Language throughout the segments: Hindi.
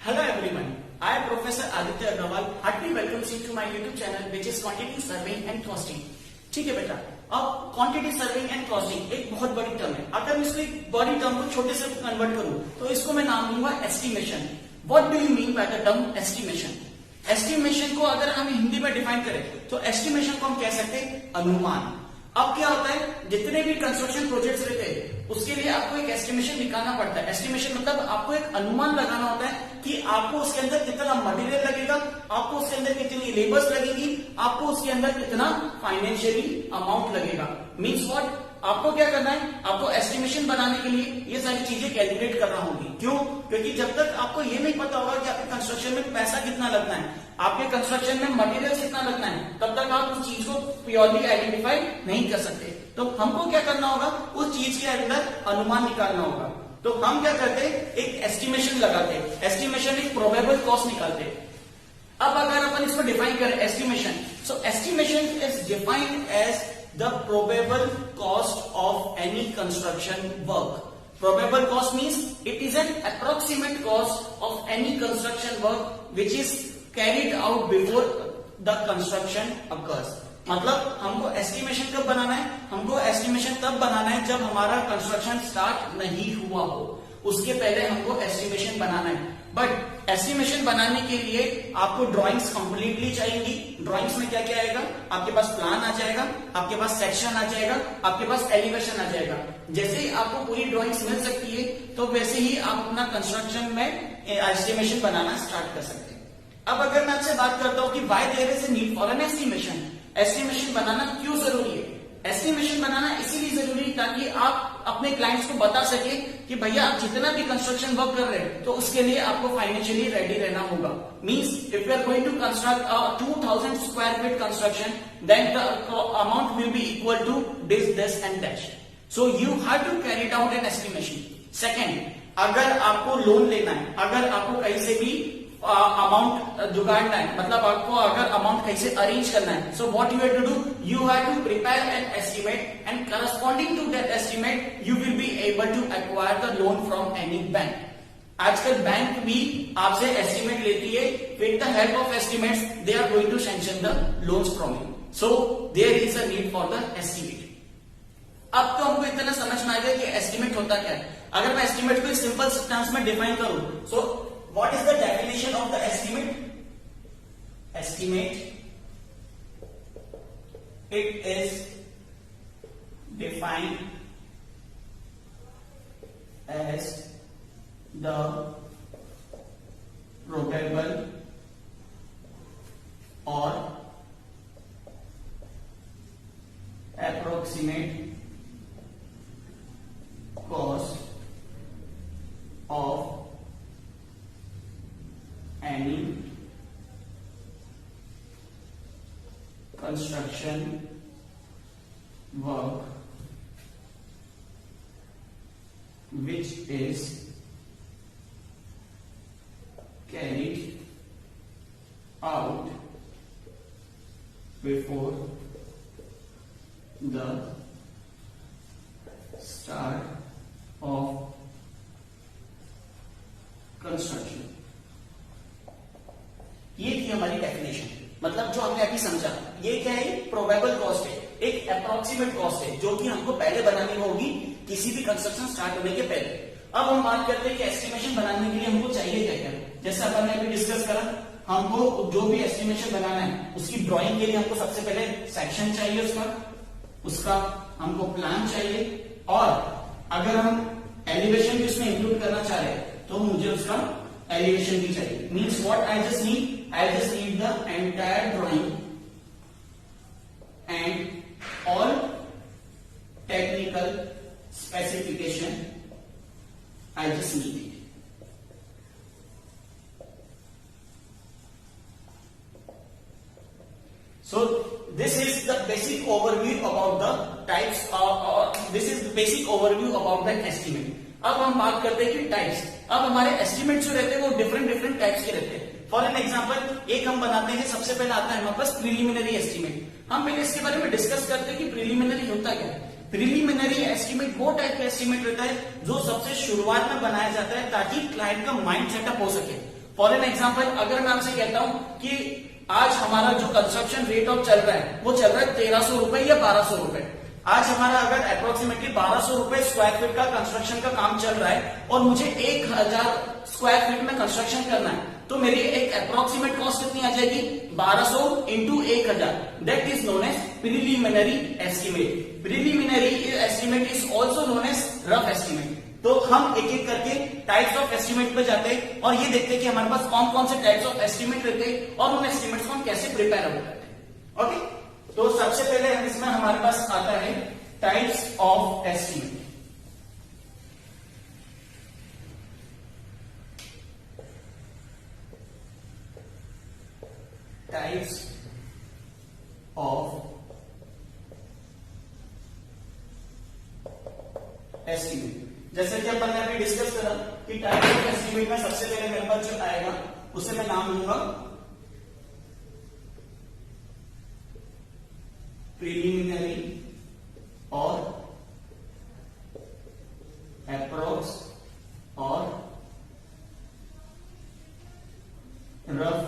Hello everyone, I am Professor Aditya Agarwal. Heartily welcomes you to my YouTube channel which is Quantity Surveying and Costing. ठीक है बेटा, अब क्वांटिटी सर्विंग एंड कॉस्टिंग एक बहुत बड़ी टर्म है. अगर मैं इसको एक बड़ी टर्म को छोटे से कन्वर्ट करूं तो इसको मैं नाम दूंगा estimation. What do you mean by the term estimation? Estimation को अगर हम हिंदी में डिफाइन करें तो एस्टिमेशन को हम कह सकते हैं अनुमान. अब क्या होता है, जितने भी कंस्ट्रक्शन प्रोजेक्ट्स रहते हैं उसके लिए आपको एक एस्टिमेशन निकालना पड़ता है. एस्टिमेशन मतलब आपको एक अनुमान लगाना होता है कि आपको उसके अंदर कितना मटेरियल लगेगा, आपको उसके अंदर कितनी लेबर्स लगेगी, आपको उसके अंदर कितना फाइनेंशियली अमाउंट लगेगा. मीन्स व्हाट, आपको क्या करना है, आपको एस्टिमेशन बनाने के लिए ये सारी चीजें कैलकुलेट करना होगी. क्यों? क्योंकि जब तक आपको ये नहीं पता होगा कि आपके कंस्ट्रक्शन में पैसा कितना लगना है, आपके कंस्ट्रक्शन में मटेरियल कितना लगना है, तब तक आप उस चीज को प्योरली आइडेंटिफाई नहीं कर सकते. तो हमको क्या करना होगा, उस चीज के अंदर अनुमान निकालना होगा. तो हम क्या करते हैं, एक एस्टिमेशन लगाते हैं. एस्टिमेशन एक प्रोबेबल कॉस्ट निकालते हैं. अब अगर अपन इसको डिफाइन करें estimation, so estimation is defined as the probable cost of any construction work. Probable cost means it is an approximate cost of any construction work which is carried out before the construction occurs. मतलब हमको एस्टिमेशन कब बनाना है, हमको एस्टिमेशन तब बनाना है जब हमारा कंस्ट्रक्शन स्टार्ट नहीं हुआ हो, उसके पहले हमको एस्टिमेशन बनाना है. बट एस्टिमेशन बनाने के लिए आपको ड्राइंग्स कंप्लीटली चाहिए. ड्राइंग्स में क्या क्या आएगा, आपके पास प्लान आ जाएगा, आपके पास सेक्शन आ जाएगा, आपके पास एलिवेशन आ जाएगा. जैसे ही आपको पूरी ड्राइंग्स मिल सकती है तो वैसे ही आप अपना कंस्ट्रक्शन में एस्टिमेशन बनाना स्टार्ट कर सकते हैं. अब अगर मैं आपसे बात करता हूं कि why there is a need for an estimation, estimation बनाना क्यों जरूरी है. एस्टिमेशन बनाना इसीलिए जरूरी है ताकि आप अपने क्लाइंट्स को बता सके कि भैया आप जितना भी कंस्ट्रक्शन वर्क कर रहे हैं तो उसके लिए आपको फाइनेंशियली रेडी रहना होगा. Means if you are going to construct a 2000 square feet construction, then the amount will be equal to this and that. So you have to carry out an estimation. Second, अगर आपको लोन लेना है, अगर आपको कहीं से भी अमाउंट जुगाड़ना है, मतलब आपको अगर अमाउंट कहीं से अरेंज करना है, so what you have to do, you have to prepare an estimate and corresponding to that estimate you will be able to acquire the loan from any bank. आजकल बैंक भी आपसे एस्टिमेट लेती है. With the help of estimates they are going to sanction the loans from you. So there is a need for the estimate. अब तो हमको इतना समझ में आ गया कि एस्टिमेट होता क्या है. अगर मैं एस्टिमेट को सिंपल टर्म्स में डिफाइन करूं, सो what is the definition of the estimate? Estimate, it is defined as the probable or approximate cost of any construction work which is carried out before the start of construction. ये थी हमारी डेफिनेशन. मतलब जो हमने अभी समझा, ये क्या है, प्रोबेबल कॉस्ट है, एक अप्रोक्सीमेट कॉस्ट है जो कि हमको पहले बनानी होगी किसी भी कंस्ट्रक्शन स्टार्ट होने के पहले. अब हम बात करते हैं कि एस्टिमेशन बनाने के लिए हमको चाहिए क्या क्या. जैसे अपन ने अभी डिस्कस करा, हमको जो भी एस्टिमेशन बनाना है उसकी ड्रॉइंग के लिए हमको सबसे पहले सेक्शन चाहिए, उसका हमको प्लान चाहिए, और अगर हम एलिवेशन भी उसमें इंक्लूड करना चाह रहे हैं तो मुझे उसका एलिवेशन भी चाहिए. Means what I just need, I just need the entire drawing and all technical specification. I just need it. So this is the basic overview about the types this is the basic overview about the estimate. अब हम बात करते हैं कि टाइप्स. अब हमारे एस्टिमेट जो रहते हैं वो डिफरेंट टाइप्स के रहते हैं. फॉर एन एग्जाम्पल एक हम बनाते हैं, सबसे पहले आता है हमारे पास प्रिलिमिनरी एस्टिमेट. हम पहले इसके बारे में डिस्कस करते हैं कि प्रिलिमिनरी होता क्या है. प्रिलिमिनरी एस्टिमेट वो टाइप का एस्टिमेट रहता है जो सबसे शुरुआत में बनाया जाता है ताकि क्लाइंट का माइंड सेटअप हो सके. फॉर एन एग्जाम्पल अगर मैं आपसे कहता हूं कि आज हमारा जो कंस्ट्रक्शन रेट ऑफ चल रहा है वो चल रहा है 1300 रुपए या 1200 रुपए। आज हमारा अगर अप्रोक्सीमेटली 1200 रुपए स्क्वायर फीट का कंस्ट्रक्शन का काम चल रहा है और मुझे 1000 स्क्वायर फीट में कंस्ट्रक्शन करना है, तो मेरी एक अप्रोक्सीमेट कॉस्ट कितनी आ जाएगी? 1200 into 1000। That is known as preliminary estimate. Preliminary estimate is also known as rough estimate. तो हम एक एक करके टाइप्स ऑफ एस्टिमेट पे जाते हैं और ये देखते हैं कि हमारे पास कौन कौन से टाइप्स ऑफ एस्टिमेट रहते हैं और उन एस्टिमेट्स को हम कैसे प्रिपेयर करते हैं। ओके, तो सबसे पहले इसमें हमारे पास आता है types of estimate. Types of estimate, जैसे कि अपन ने अभी डिस्कस करा कि टाइप्स ऑफ एस्टिमेट में सबसे पहले मेरे पास जो आएगा उसे मैं नाम लूंगा प्रिलिमिनरी और अप्रोक्स और रफ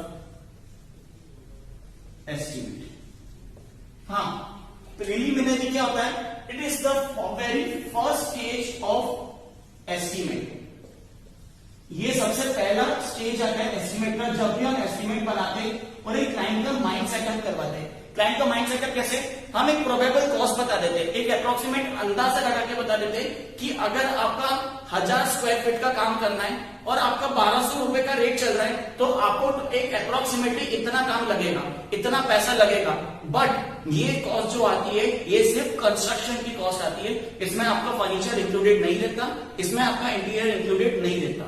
एस्टिमेट। हाँ, प्रिलिमिनरी क्या होता है? It is the very first stage of estimate. ये सबसे पहला स्टेज आता है एस्टिमेट का, जब भी हम एस्टिमेट बनाते और एक क्लाइंट का माइंड सेटअप करवाते हैं। क्लाइंट का माइंड सेटअप कैसे? हम एक प्रोबेबल कॉस्ट बता देते हैं, एक अप्रोक्सीमेट अंदाजा लगा के बता देते हैं कि अगर आपका 1000 स्क्वायर फीट का काम करना है और आपका 1200 रुपए का रेट चल रहा है, तो आपको एक अप्रोक्सीमेटली इतना काम लगेगा, इतना पैसा लगेगा। बट ये कॉस्ट जो आती है ये सिर्फ कंस्ट्रक्शन की कॉस्ट आती है, इसमें आपका फर्नीचर इंक्लूडेड नहीं रहता, इसमें आपका इंटीरियर इंक्लूडेड नहीं रहता।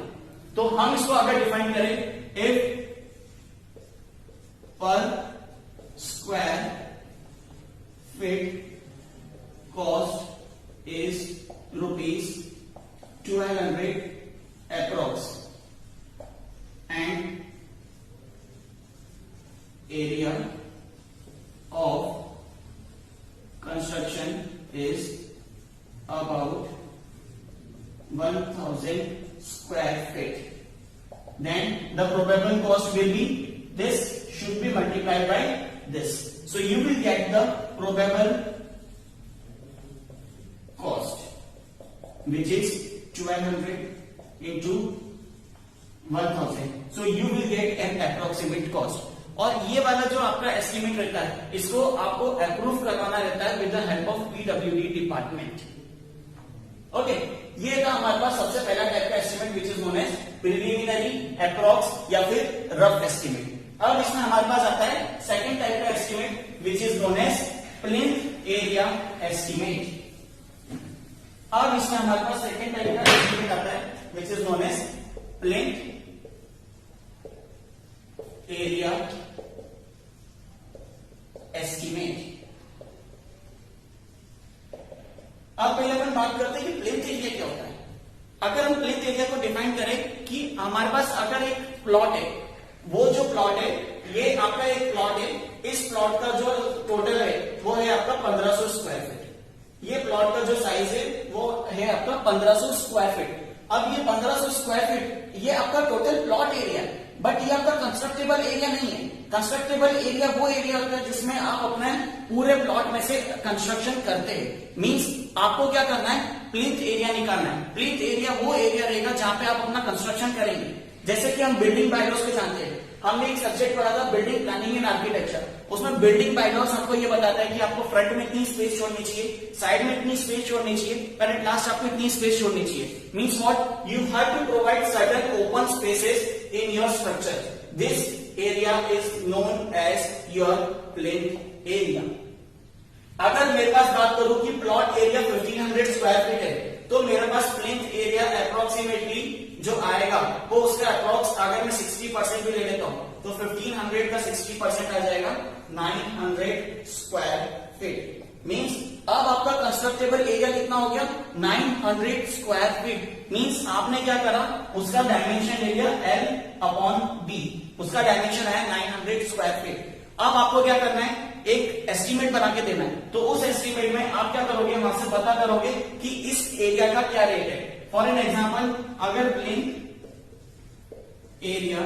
तो हम इसको अगर डिफाइन करें, इफ पर square feet cost is ₹1200 approx and area of construction is about 1000 square feet, then the probable cost will be this should be multiplied by this. So you will get the probable cost, which is 1200 into 1000. So you will get an approximate cost. और ये वाला जो आपका एस्टिमेट रहता है इसको आपको अप्रूव करवाना रहता है with the help of PWD department. Okay, ये था हमारे पास सबसे पहला टाइप का estimate which is known as preliminary, approx या फिर रफ एस्टिमेट। अब इसमें हमारे पास आता है सेकंड टाइप का estimate which is known as plinth area estimate. अब इसमें हमारे पास सेकंड टाइप का एस्टिमेट आता है which is known as plinth area estimate. अब पहले अपन बात करते हैं कि प्लिंथ एरिया क्या होता है। अगर हम प्लिंथ एरिया को डिफाइन करें कि हमारे पास अगर एक प्लॉट है, वो जो प्लॉट है ये आपका एक प्लॉट है, इस प्लॉट का जो टोटल है वो है आपका 1500 स्क्वायर फीट। ये प्लॉट का जो साइज है वो है आपका 1500 स्क्वायर फीट। अब ये 1500 स्क्वायर फीट ये आपका टोटल प्लॉट एरिया है, बट ये आपका कंस्ट्रक्टेबल एरिया नहीं है। कंस्ट्रक्टेबल एरिया वो एरिया होता है जिसमें आप अपने पूरे प्लॉट में से कंस्ट्रक्शन करते हैं। मींस आपको क्या करना है, प्लिंथ एरिया निकालना है। प्लिंथ एरिया वो एरिया रहेगा जहां पे आप अपना कंस्ट्रक्शन करेंगे। जैसे कि हम बिल्डिंग बायलॉज को जानते हैं, हमने एक सब्जेक्ट पढ़ा था बिल्डिंग प्लानिंग एंड आर्किटेक्चर, उसमें बिल्डिंग बायलॉज हमको ये बताता है कि आपको फ्रंट में इतनी स्पेस छोड़नी चाहिए, साइड में इतनी स्पेस छोड़नी चाहिए, पर एट लास्ट आपको इतनी स्पेस छोड़नी चाहिए। Means what, you have to provide certain open spaces in your structure. This area is known as your plinth area. अगर मेरे पास बात करूं कि प्लॉट एरिया 1500 स्क्वायर फीट है, तो मेरे पास प्लिंथ एरिया अप्रोक्सीमेटली जो आएगा वो उसका अप्रोक्स अगर मैं 60% भी ले लेता हूं तो 1500 का 60% आ जाएगा 900 स्क्वायर फीट। मींस अब आपका कंस्ट्रक्टेबल एरिया कितना हो गया, 900 स्क्वायर फीट। मींस आपने क्या करा, उसका डायमेंशन ले लिया L/B, उसका डायमेंशन है 900 स्क्वायर फीट। अब आपको क्या करना है, एक एस्टीमेट बना के देना है। तो उस एस्टीमेट में आप क्या करोगे, वहां से पता करोगे कि इस एरिया का क्या रेट है। फॉर एन एग्जाम्पल, अगर प्लिंथ एरिया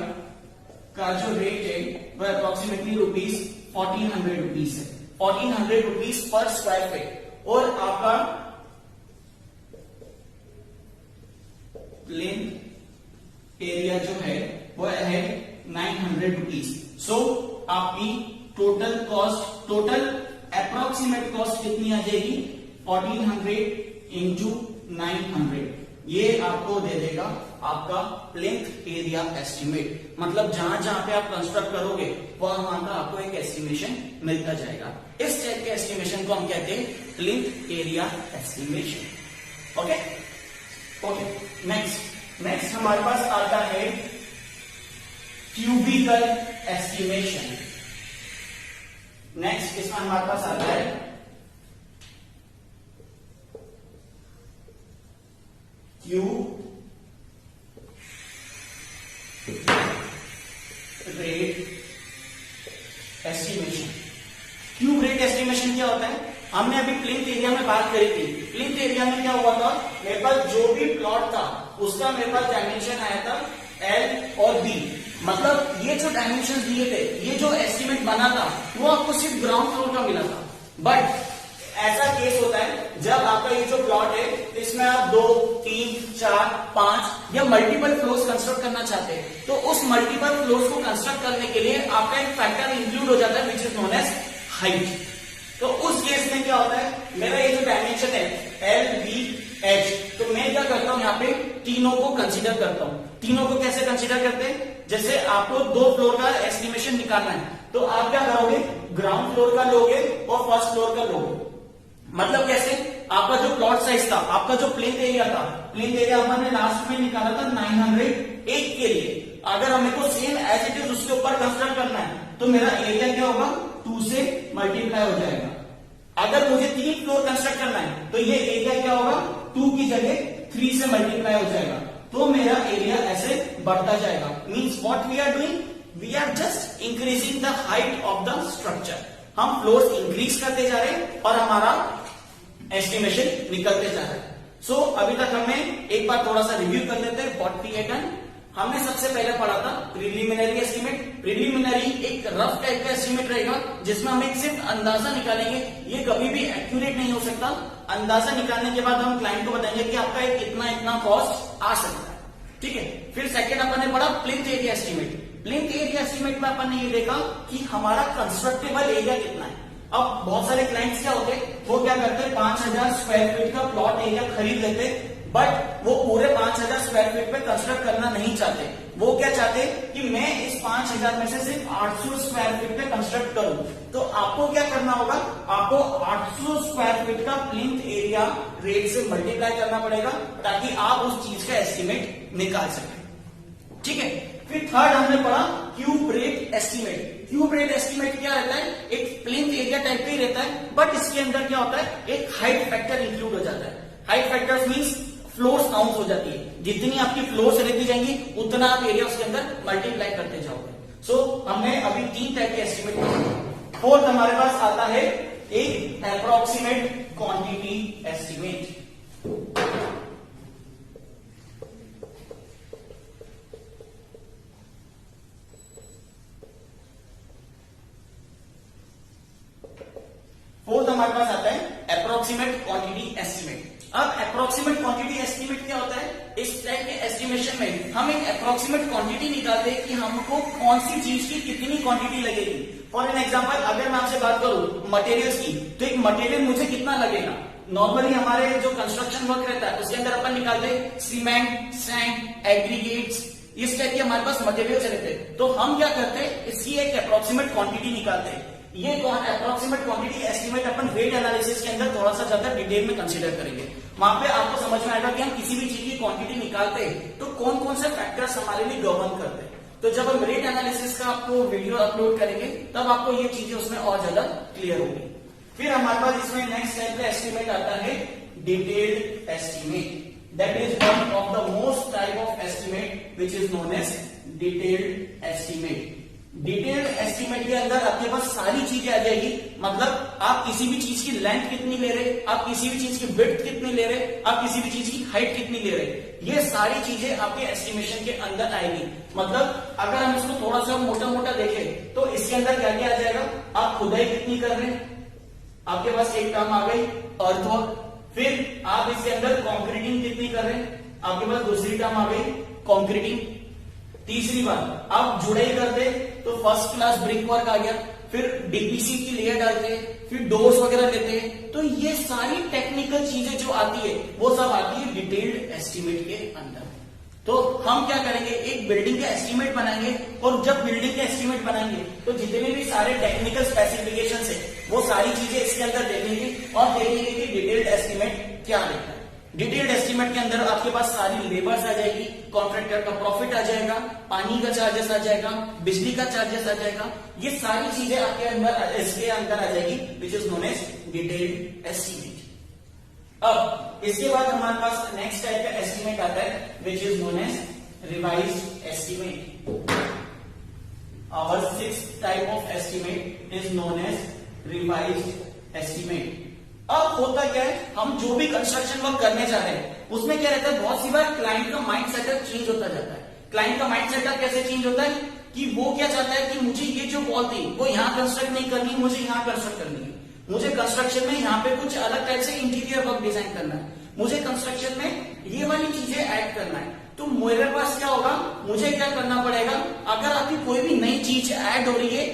का जो रेट है वह अप्रोक्सीमेटली ₹1400 है, ₹1400 पर स्क्वायर फीट। और आपका प्लेन एरिया जो है वह है ₹900। सो आपकी total cost, total approximate cost कितनी आ जाएगी? 1400 इंटू 900, ये आपको दे देगा आपका प्लिंथ एरिया एस्टिमेट। मतलब जहां जहां पे आप कंस्ट्रक्ट करोगे वहां का आपको एक एस्टिमेशन मिलता जाएगा। इस टाइप के एस्टिमेशन को हम कहते हैं plinth area estimation. Okay okay, next हमारे पास आता है क्यूबिकल एस्टिमेशन। नेक्स्ट इसमें हमारे पास आता है cube rate estimation. Cube rate estimation क्या होता है? हमने अभी प्लिंथ एरिया में बात करी थी। प्लिंथ एरिया में क्या हुआ था, मेरे पास जो भी प्लॉट था उसका मेरे पास डायमेंशन आया था L और B। मतलब ये जो डायमेंशन दिए थे, ये जो एस्टिमेट बना था वो आपको सिर्फ ग्राउंड फ्लोर का मिला था। बट ऐसा केस होता है जब आपका ये जो प्लॉट है इसमें आप 2, 3, 4, 5 या मल्टीपल फ्लोर्स कंस्ट्रक्ट करना चाहते हैं, तो उस मल्टीपल फ्लोर्स को कंस्ट्रक्ट करने के लिए आपका एक फैक्टर इंक्लूड हो जाता है which is known as height. तो उस केस में क्या होता है, मेरा ये जो डायमेंशन है L, B, H, तो मैं क्या करता हूं, यहाँ पे तीनों को कंसीडर करता हूं। तीनों को कैसे कंसीडर करते हैं? जैसे आपको 2 फ्लोर का एस्टिमेशन निकालना है तो आप क्या करोगे, ग्राउंड फ्लोर का लोगे और फर्स्ट फ्लोर का लोगे। मतलब कैसे, आपका जो प्लॉट साइज था, आपका जो प्लेन एरिया था, प्लेन एरिया हमने लास्ट में निकाला था 908 के लिए। अगर हमें को सेम एज इट इज उसके ऊपर कंस्ट्रक्ट करना है तो मेरा एरिया क्या होगा, 2 से मल्टीप्लाई हो जाएगा। अगर मुझे 3 फ्लोर कंस्ट्रक्ट करना है तो ये एरिया क्या होगा, 2 की जगह 3 से मल्टीप्लाई हो जाएगा। तो मेरा एरिया ऐसे बढ़ता जाएगा। Means what we are doing, we are just increasing the height of the structure. हम फ्लोर्स इंक्रीज करते जा रहे हैं और हमारा एस्टिमेशन निकलते जा रहा है। सो अभी तक हमने एक बार थोड़ा सा रिव्यू कर लेते हैं व्हाट वी हैव डन। हमने सबसे पहले पढ़ा था प्रिलिमिनरी एस्टिमेट। प्रिलिमिनरी एक रफ टाइप का एस्टिमेट रहेगा जिसमें हम एक सिर्फ अंदाजा निकालेंगे। ये कभी भी एक्यूरेट नहीं हो सकता। अंदाजा निकालने के बाद हम क्लाइंट को बताएंगे कि आपका एक इतना कॉस्ट आ सकता है, ठीक है। फिर सेकेंड अपन ने पढ़ा plinth area estimate. Plinth area estimate में अपन ने ये देखा कि हमारा कंस्ट्रक्टेबल एरिया कितना है। अब बहुत सारे क्लाइंट्स क्या होते हैं, वो क्या करते हैं 5000 स्क्वायर फीट का प्लॉट एरिया खरीद लेते, बट वो पूरे 5000 स्क्वायर फीट पे कंस्ट्रक्ट करना नहीं चाहते। वो क्या चाहते कि मैं इस 5000 में से सिर्फ 800 स्क्वायर फीट पे कंस्ट्रक्ट करूं। तो आपको क्या करना होगा, आपको 800 स्क्वायर फीट का प्लिंथ एरिया रेट से मल्टीप्लाई करना पड़ेगा ताकि आप उस चीज का एस्टिमेट निकाल सकें, ठीक है। फिर थर्ड हमने पढ़ा cube rate estimate. Cube rate estimate क्या रहता है, एक प्लिंथ एरिया टाइप का ही रहता है, बट इसके अंदर क्या होता है, एक हाइट फैक्टर इंक्लूड हो जाता है। Height factor means floors count हो जाती है। जितनी आपकी फ्लोर्स रहती जाएंगी उतना आप एरिया उसके अंदर मल्टीप्लाई करते जाओगे। सो हमने अभी 3 टाइप के एस्टिमेट पढ़े। फोर्थ हमारे पास आता है एक अप्रोक्सीमेट क्वांटिटी एस्टिमेट। फोर्थ हमारे पास आता है अप्रोक्सीमेट क्वांटिटी एस्टिमेट। अब अप्रोक्सीमेट क्वांटिटी एस्टिमेट क्या होता है, इस टाइप के एस्टिमेशन में हम एक अप्रोक्सीमेट क्वांटिटी निकालते हैं कि हमको कौन सी चीज की कितनी क्वांटिटी लगेगी। फॉर एन एग्जांपल, अगर मैं आपसे बात करूं मटेरियल्स की, तो एक मटेरियल मुझे कितना लगेगा। नॉर्मली हमारे जो कंस्ट्रक्शन वर्क रहता है उसके अंदर अपन निकालते हैं सीमेंट, सैंड, एग्रीगेट्स, इस टाइप के हमारे पास मटेरियल्स रहते हैं। तो हम क्या करते हैं, इसकी एक अप्रोक्सीमेट क्वांटिटी निकालते हैं। ये अप्रोक्सीमेट क्वांटिटी एस्टिमेट अपन रेट एनालिसिस के अंदर थोड़ा सा ज्यादा डिटेल में कंसीडर करेंगे। वहां पे आपको समझ में आएगा कि हम किसी भी चीज की क्वांटिटी निकालते हैं तो कौन कौन से फैक्टर्स हमारे लिए गवर्न करते हैं। तो जब हम रेट एनालिसिस का आपको वीडियो अपलोड करेंगे तब आपको ये चीजें उसमें और ज्यादा क्लियर होगी। फिर हमारे पास इसमें नेक्स्ट टाइप का एस्टिमेट आता है detailed estimate. That is one of the most type of estimate which is known as detailed estimate. Detailed estimate के अंदर आपके पास सारी चीजें आ जाएगी, मतलब आप किसी भी चीज की लेंथ कितनी ले रहे, आप किसी भी चीज की विड्थ कितनी ले रहे, आप किसी भी चीज की हाइट कितनी ले रहे, ये सारी चीजें आपके एस्टिमेशन के अंदर आएगी। मतलब अगर हम इसको थोड़ा सा मोटा मोटा देखें तो इसके अंदर क्या क्या आ जाएगा, आप खुदाई कितनी कर रहे हैं, आपके पास एक टर्म आ गई अर्थवर्क। फिर आप इसके अंदर कॉन्क्रीटिंग कितनी कर रहे हैं, आपके पास दूसरी टर्म आ गई कॉन्क्रीटिंग। तीसरी बात, आप जुड़ाई करते तो फर्स्ट क्लास ब्रिक वर्क आ गया। फिर डीपीसी की लेयर डालते हैं, फिर डोर्स वगैरह लेते हैं। तो ये सारी टेक्निकल चीजें जो आती है वो सब आती है डिटेल्ड एस्टीमेट के अंदर। तो हम क्या करेंगे, एक बिल्डिंग का एस्टीमेट बनाएंगे, और जब बिल्डिंग का एस्टीमेट बनाएंगे तो जितने भी सारे टेक्निकल स्पेसिफिकेशंस है वो सारी चीजें इसके अंदर देखेंगे और देखेंगे कि डिटेल्ड एस्टीमेट क्या देता है। डिटेल्ड एस्टीमेट के अंदर आपके पास सारी लेबर्स आ जाएगी, कॉन्ट्रैक्टर का प्रॉफिट आ जाएगा, पानी का चार्जेस आ जाएगा, बिजली का चार्जेस आ जाएगा, ये सारी चीजें आपके अंदर इसके अंदर आ जाएगी, which is known as detailed estimate. अब इसके बाद हमारे पास नेक्स्ट टाइप का एस्टीमेट आता है which is known as revised estimate. Our sixth type of estimate is known as revised estimate. अब होता क्या है, हम जो भी कंस्ट्रक्शन वर्क करने जा रहे हैं उसमें क्या रहता है, बहुत सी बार क्लाइंट का माइंड सेटअप चेंज होता जाता है। क्लाइंट का माइंड सेटअप कैसे चेंज होता है कि वो क्या चाहता है कि मुझे ये जो वॉल थी वो यहाँ कंस्ट्रक्ट नहीं करनी, मुझे यहाँ कंस्ट्रक्ट करनी है, मुझे कंस्ट्रक्शन में यहाँ पे कुछ अलग टाइप से इंटीरियर वर्क डिजाइन करना है, मुझे कंस्ट्रक्शन में ये वाली चीजें ऐड करना है। तो मेरे पास क्या होगा, मुझे क्या करना पड़ेगा, अगर आपकी कोई भी नई चीज ऐड हो रही है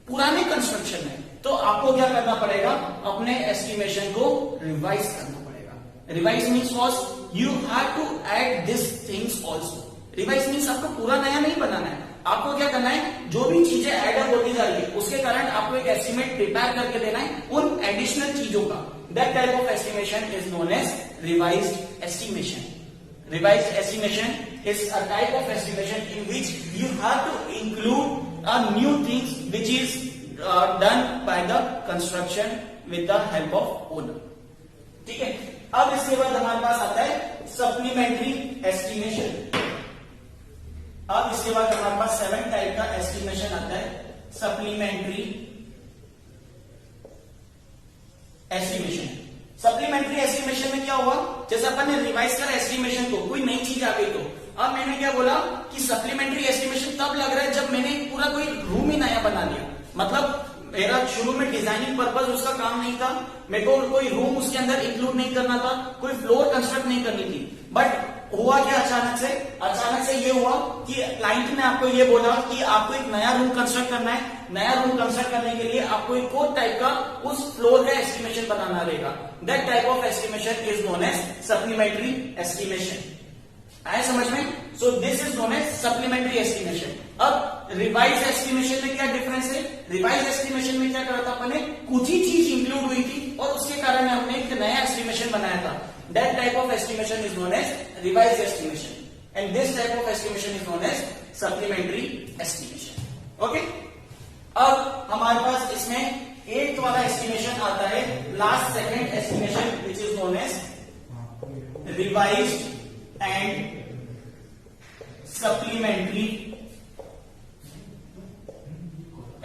पुराने कंस्ट्रक्शन में तो आपको क्या करना पड़ेगा, अपने एस्टिमेशन को रिवाइज करना पड़ेगा। Revise means what, you have to add this things also. Revise means आपको पूरा नया नहीं बनाना है, आपको क्या करना है, जो भी चीजें ऐड अप होती जा रही है उसके कारण आपको एक एस्टिमेट प्रिपेयर करके देना है उन एडिशनल चीजों का। That type of estimation is known as revised estimation. Revised estimation is a type of estimation in which you have to include a new things which is done by the construction with the help of owner. ठीक है, अब इसके बाद हमारे पास आता है सप्लीमेंट्री एस्टिमेशन। अब इसके बाद हमारे पास 7 टाइप का एस्टिमेशन आता है, सप्लीमेंट्री एस्टिमेशन। सप्लीमेंट्री एस्टिमेशन में क्या हुआ, जैसे अपन ने रिवाइज करा एस्टिमेशन को, कोई नई चीज आ गई तो अब मैंने क्या बोला कि सप्लीमेंट्री एस्टिमेशन तब लग रहा है जब मैंने पूरा कोई रूम ही नया बना लिया। मतलब मेरा शुरू में डिजाइनिंग पर्पस उसका काम नहीं था, मेरे को कोई रूम उसके अंदर इंक्लूड नहीं करना था, कोई फ्लोर कंस्ट्रक्ट नहीं करनी थी। बट हुआ क्या, अचानक से ये हुआ कि क्लाइंट ने आपको ये बोला कि आपको एक नया रूम कंस्ट्रक्ट करना है। नया रूम कंस्ट्रक्ट करने के लिए आपको एक और टाइप का उस फ्लोर का एस्टिमेशन बनाना रहेगा। That type of estimation is known as supplementary estimation. आया समझ में? So this is known as supplementary estimation. अब रिवाइज एस्टिमेशन में क्या डिफरेंस है, रिवाइज एस्टिमेशन में क्या करा था अपने, कुछ ही चीज इंक्लूड हुई थी और उसके कारण हमने एक नया एस्टिमेशन बनाया था। That type of estimation is known as revised estimation, and this type of estimation is known as supplementary estimation. Okay? अब हमारे पास इसमें 8th वाला estimation आता है, last second estimation, which is known as revised and supplementary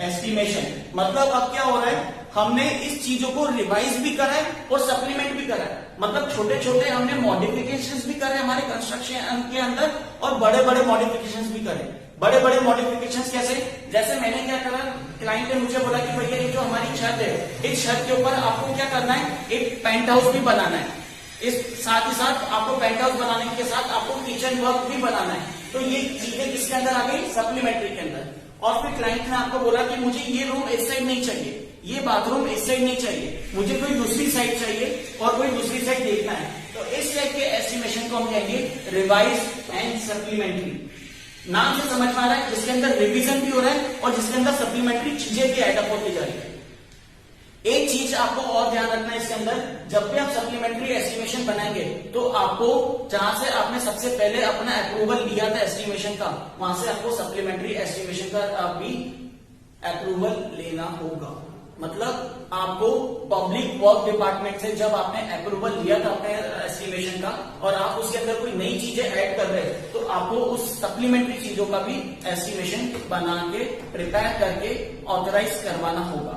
estimation। मतलब अब क्या हो रहा है, हमने इस चीजों को रिवाइज भी करा है और सप्लीमेंट भी करा है। मतलब छोटे छोटे हमने मॉडिफिकेशंस भी करे हमारे कंस्ट्रक्शन के अंदर और बड़े बड़े मॉडिफिकेशंस भी करे। बड़े बड़े मॉडिफिकेशंस कैसे, जैसे मैंने क्या करा, क्लाइंट ने मुझे बोला कि भैया ये जो हमारी छत है, इस छत के ऊपर आपको क्या करना है, एक पेंट हाउस भी बनाना है। इस साथ ही साथ आपको पेंट हाउस बनाने के साथ आपको किचन वर्क भी बनाना है। तो ये चीजें किसके अंदर आ गई, सप्लीमेंट्री के अंदर। और फिर क्लाइंट ने आपको बोला कि मुझे ये रूम इस साइड नहीं चाहिए, ये बाथरूम इस साइड नहीं चाहिए, मुझे कोई दूसरी साइड चाहिए और कोई दूसरी साइड देखना है। तो इस टाइप के एस्टिमेशन को हम कहेंगे रिवाइज एंड सप्लीमेंट्री। नाम से समझ में आ रहा है, जिसके अंदर रिवीजन भी हो रहा है और जिसके अंदर सप्लीमेंट्री चीजें भी एडअप होती जा रही है। एक चीज आपको और ध्यान रखना है इसके अंदर, जब भी आप सप्लीमेंट्री एस्टिमेशन बनाएंगे तो आपको जहां से आपने सबसे पहले अपना अप्रूवल लिया था एस्टिमेशन का, वहां से आपको सप्लीमेंट्री एस्टिमेशन का भी अप्रूवल लेना होगा। मतलब आपको पब्लिक वर्क डिपार्टमेंट से जब आपने अप्रूवल लिया था अपने एस्टिमेशन का और आप उसके अंदर कोई नई चीजें ऐड कर रहे हैं तो आपको उस सप्लीमेंट्री चीजों का भी एस्टिमेशन बना के प्रिपेयर करके ऑथराइज करवाना होगा।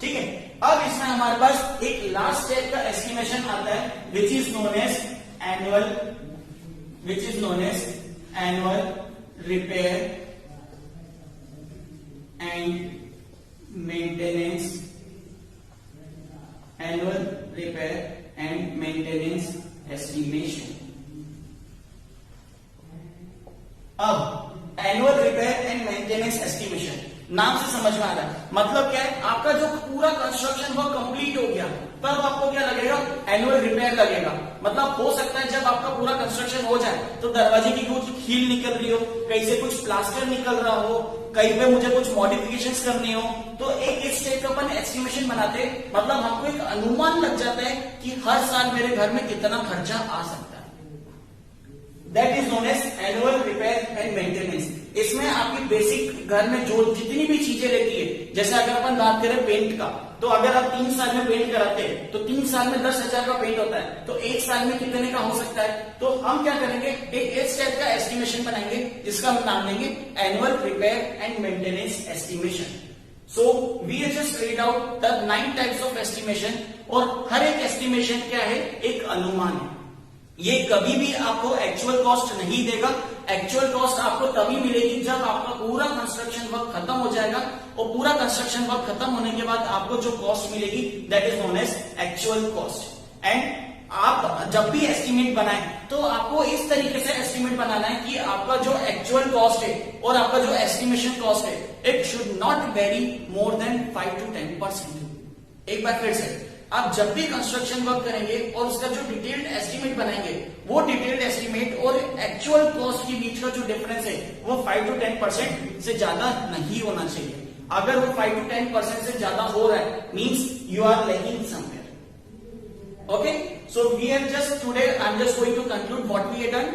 ठीक है, अब इसमें हमारे पास एक लास्ट स्टेप का एस्टिमेशन आता है which is known as annual repair and maintenance estimation. अब annual repair and maintenance estimation नाम से समझ में आ रहा है, मतलब क्या है, आपका जो पूरा कंस्ट्रक्शन वर्क कंप्लीट हो गया तब आपको क्या लगेगा, एनुअल रिपेयर लगेगा। मतलब हो सकता है जब आपका पूरा कंस्ट्रक्शन हो जाए तो दरवाजे की कुछ कील निकल रही हो, कहीं से कुछ प्लास्टर निकल रहा हो, कहीं पे मुझे कुछ मॉडिफिकेशंस करनी हो, तो एक स्टेप का अपन एस्टिमेशन बनाते हैं। मतलब हमको एक अनुमान लग जाता है कि हर साल मेरे घर में कितना खर्चा आ सकता है। That is known as annual repair and maintenance. इसमें आपकी बेसिक घर में जो जितनी भी चीजें रहती है, जैसे अगर अपन बात करें पेंट का, तो अगर आप 3 साल में पेंट कराते हैं तो 3 साल में 10,000 का पेंट होता है, तो 1 साल में कितने का हो सकता है। तो हम क्या करेंगे, एक स्टेप का एस्टिमेशन बनाएंगे जिसका हम नाम देंगे annual repair and maintenance estimation. So we just read out the 9 types of estimation, और हर एक एस्टिमेशन क्या है, एक अनुमान है। ये कभी भी आपको एक्चुअल कॉस्ट नहीं देगा। एक्चुअल कॉस्ट आपको तभी मिलेगी जब आपका पूरा कंस्ट्रक्शन वर्क खत्म हो जाएगा, और पूरा कंस्ट्रक्शन वर्क खत्म होने के बाद आपको जो कॉस्ट मिलेगी that is known as actual cost. And आप जब भी एस्टिमेट बनाएं तो आपको इस तरीके से एस्टिमेट बनाना है कि आपका जो एक्चुअल कॉस्ट है और आपका जो एस्टिमेशन कॉस्ट है, it should not very more than 5 to 10%। एक बार फिर से, आप जब भी कंस्ट्रक्शन वर्क करेंगे और उसका जो डिटेल्ड एस्टिमेट बनाएंगे, वो डिटेल्ड एस्टिमेट और एक्चुअल कॉस्ट के बीच का जो डिफरेंस है वो 5 to 10% से ज्यादा नहीं होना चाहिए। अगर वो 5 to 10% से ज्यादा हो रहा है, means you are lacking somewhere. Okay, so we have just today, I am just going to conclude what we have done.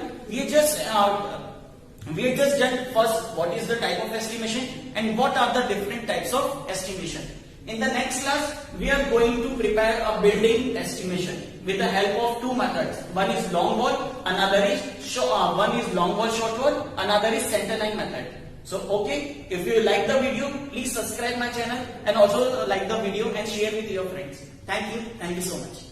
We have just done first what is the type of estimation and what are the different types of estimation. In the next class, we are going to prepare a building estimation with the help of 2 methods. One is long wall, one is long wall, short wall, another is center line method. So, okay, if you like the video, please subscribe my channel and also like the video and share with your friends. Thank you so much.